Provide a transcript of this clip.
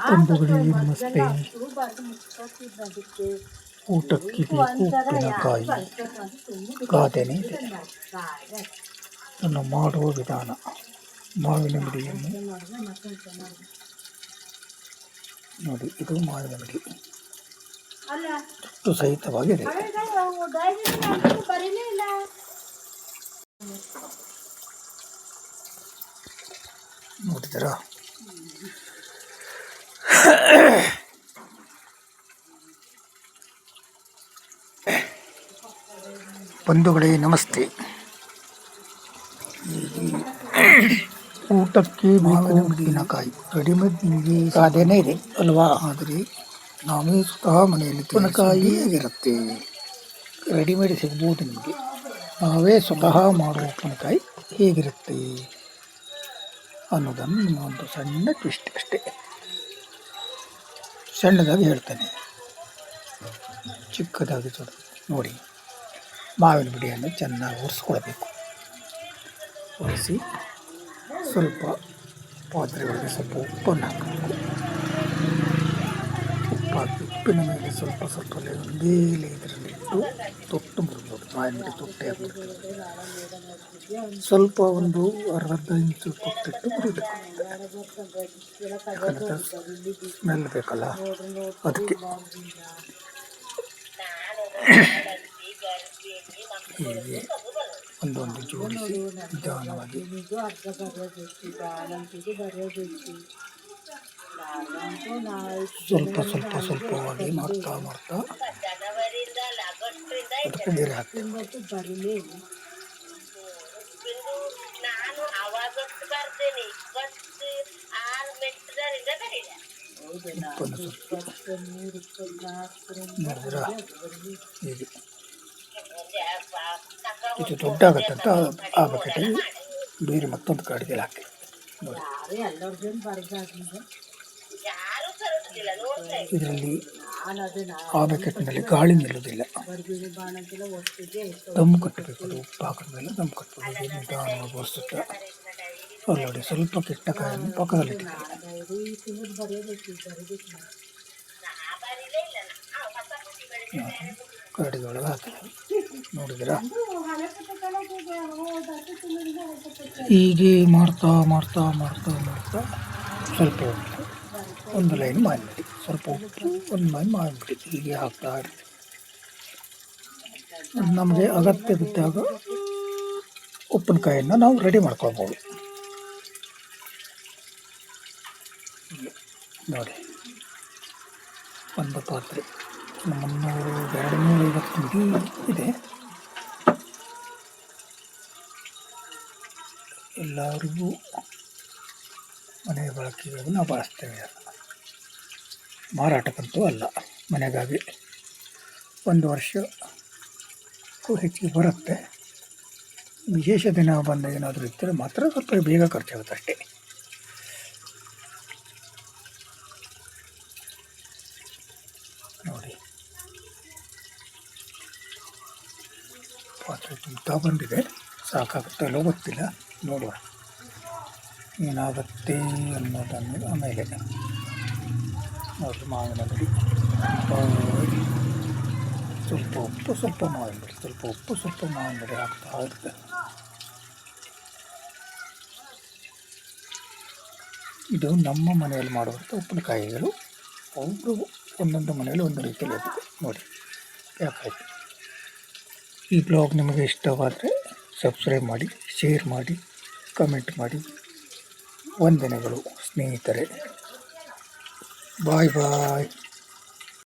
ಬಂಧುಗಳಿಗೆ ನಮಸ್ತೆ. ಊಟಕ್ಕೆ ಬೇಕು ಉಪ್ಪಿನಕಾಯಿ, ಗಾದೆನೇ ಇದೆ. ಅದನ್ನು ಮಾಡುವ ವಿಧಾನ: ಮಾವಿನ ಮಿಡಿಯನ್ನು ನೋಡಿ, ಇದು ಮಾವಿನ ಮಿಡಿ ತುಟ್ಟು ಸಹಿತವಾಗಿದೆ. ನೋಡಿದರಾ? ಬಂಧುಗಳೇ ನಮಸ್ತೆ. ಊಟಕ್ಕೆ ಬೇಕು ಉಪ್ಪಿನಕಾಯಿ. ರೆಡಿಮೇಡ್ ನಿಮಗೆ ಗಾದೆನೇ ಇದೆ ಅಲ್ವಾ? ಆದರೆ ನಾವೇ ಸ್ವತಃ ಮನೆಯಲ್ಲಿ ಉಪ್ಪಿನಕಾಯಿ ಹೇಗಿರುತ್ತೆ? ರೆಡಿಮೇಡ್ ಸಿಗ್ಬೋದು ನಿಮಗೆ. ನಾವೇ ಸ್ವತಃ ಮಾಡುವ ಉಪ್ಪಿನಕಾಯಿ ಹೇಗಿರುತ್ತೆ ಅನ್ನೋದನ್ನು ನಿಮ್ಮ ಒಂದು ಸಣ್ಣ ಟ್ವಿಸ್ಟ್ ಅಷ್ಟೇ. ಸಣ್ಣದಾಗಿ ಹೇಳ್ತೇನೆ, ಚಿಕ್ಕದಾಗಿ ನೋಡಿ. ಮಾವಿನ ಮಿಡಿಯನ್ನು ಚೆನ್ನಾಗಿ ಒರೆಸ್ಕೊಳ್ಬೇಕು. ಒರೆಸಿ ಸ್ವಲ್ಪ ಪಾತ್ರೆಗಳಿಗೆ ಸ್ವಲ್ಪ ಉಪ್ಪನ್ನು ಹಾಕಬೇಕು. ಉಪ್ಪು ಹಾಕಿ ಉಪ್ಪಿನ ಮೇಲೆ ಸ್ವಲ್ಪ ಮೇಲೆ ಇದರಲ್ಲಿ ಇಟ್ಟು ತೊಟ್ಟು ಮುರಿಬೋದು. ಮಾವಿನ ಮಿಡಿ ತೊಟ್ಟೆ ಹಾಕ್ಬಿಡ್ತೀವಿ. ಸ್ವಲ್ಪ ಒಂದು ಅರ್ಧ ಇಂಚು ತೊಟ್ಟಿಟ್ಟು ಮುರಿಬೇಕು. ಯಾಕಂದರೆ ಸ್ಮೆಲ್ ಬೇಕಲ್ಲ, ಅದಕ್ಕೆ. ಹೀಗೆ ಒಂದೊಂದು ಜೋಡಿಸಿ ನಿಧಾನವಾಗಿ ಸ್ವಲ್ಪವಾಗಿ ಮಾಡ್ತಾ ಅದಕ್ಕೆ ನೀರು ಹಾಕ್ತೀವಿ. ಉಪ್ಪನ್ನು ನೋಡಿದ್ರ ಹೀಗೆ ಇದು ದೊಡ್ಡ ಆಗುತ್ತಂತ ಆ ಬಕೆಟಲ್ಲಿ ಬೇರೆ ಮತ್ತೊಂದು ಕಡೆಗೆ ಹಾಕಿ ನೋಡಿ. ಇದರಲ್ಲಿ ಆ ಬಕೆಟ್ನಲ್ಲಿ ಗಾಳಿ ನಿಲ್ಲುವುದಿಲ್ಲ. ದಮ್ ಕಟ್ಟಬೇಕು. ಅದು ಉಪ್ಪು ಹಾಕಿದ ಮೇಲೆ ದಮ್ ಕಟ್ಟಬೇಕು. ನಿಧಾನವಾಗಿ ಒರೆಸುತ್ತಾ ನೋಡಿ. ಸ್ವಲ್ಪ ಕೆಟ್ಟ ಕಾಯನ್ನು ಪಕ್ಕದಲ್ಲಿಟ್ಟಿದ್ದಾರೆ. ಕರಡಿದೊಳಗೆ ಹಾಕಿದ್ದಾರೆ. ನೋಡಿದಿರಾ? ಹೀಗೆ ಮಾಡ್ತಾ ಸ್ವಲ್ಪ ಉಪ್ಪು, ಒಂದು ಲೈನ್ ಮಾವಿನ ಮಿಡಿ, ಸ್ವಲ್ಪ ಉಪ್ಪು, ಒಂದು ಲೈನ್ ಮಾವಿನ ಮಿಡಿ, ಹೀಗೆ ಹಾಕ್ತಾ ಇರ್ತೀವಿ. ನಮಗೆ ಅಗತ್ಯ ಬಿದ್ದಾಗ ಉಪ್ಪಿನಕಾಯಿಯನ್ನು ನಾವು ರೆಡಿ ಮಾಡ್ಕೊಳ್ಬೋದು. ನೋಡಿ, ಒಂದು ಪಾತ್ರೆ 250 ಮಿಡಿ ಇದೆ. ಎಲ್ಲರಿಗೂ ಮನೆ ಬಳಕೆಗಾಗಿ ನಾವು ಬಳಸ್ತೇವೆ. ಮಾರಾಟಕ್ಕಂತೂ ಅಲ್ಲ, ಮನೆಗಾಗಿ. 1 ವರ್ಷಕ್ಕೂ ಹೆಚ್ಚಿಗೆ ಬರುತ್ತೆ. ವಿಶೇಷ ದಿನ ಬಂದ ಏನಾದರೂ ಇದ್ದರೆ ಮಾತ್ರ ಸ್ವಲ್ಪ ಬೇಗ ಖರ್ಚಾಗುತ್ತೆ ಅಷ್ಟೇ. ನೋಡಿ, ಪಾತ್ರೆ ತುಂಬ ಬಂದಿದೆ. ಸಾಕಾಗುತ್ತಲ್ಲೋ ಗೊತ್ತಿಲ್ಲ, ನೋಡುವ ಏನಾಗುತ್ತೆ ಅನ್ನೋದನ್ನು ಆಮೇಲೆ. ನೋಡಿ, ಮಾವಿನ ಮಿಡಿ, ಸ್ವಲ್ಪ ಉಪ್ಪು, ಸ್ವಲ್ಪ ಮಾವಿನ ಮಿಡಿ, ಸ್ವಲ್ಪ ಉಪ್ಪು, ಸ್ವಲ್ಪ ಮಾವಿನ ಮಿಡಿ ಹಾಕ್ತಾ ಇರುತ್ತೆ. ಇದು ನಮ್ಮ ಮನೆಯಲ್ಲಿ ಮಾಡುವಂಥ ಉಪ್ಪಿನಕಾಯಿಗಳು. ಅವರು ಒಂದೊಂದು ಮನೆಯಲ್ಲಿ ಒಂದು ರೀತಿಯಲ್ಲಿ ಇರ್ತದೆ. ನೋಡಿ, ಯಾಕಾಯಿತು. ಈ ಬ್ಲಾಗ್ ನಿಮಗೆ ಇಷ್ಟವಾದರೆ ಸಬ್ಸ್ಕ್ರೈಬ್ ಮಾಡಿ, ಶೇರ್ ಮಾಡಿ, ಕಮೆಂಟ್ ಮಾಡಿ. ವಂದನೆಗಳು ಸ್ನೇಹಿತರೆ. ಬಾಯ್ ಬಾಯ್.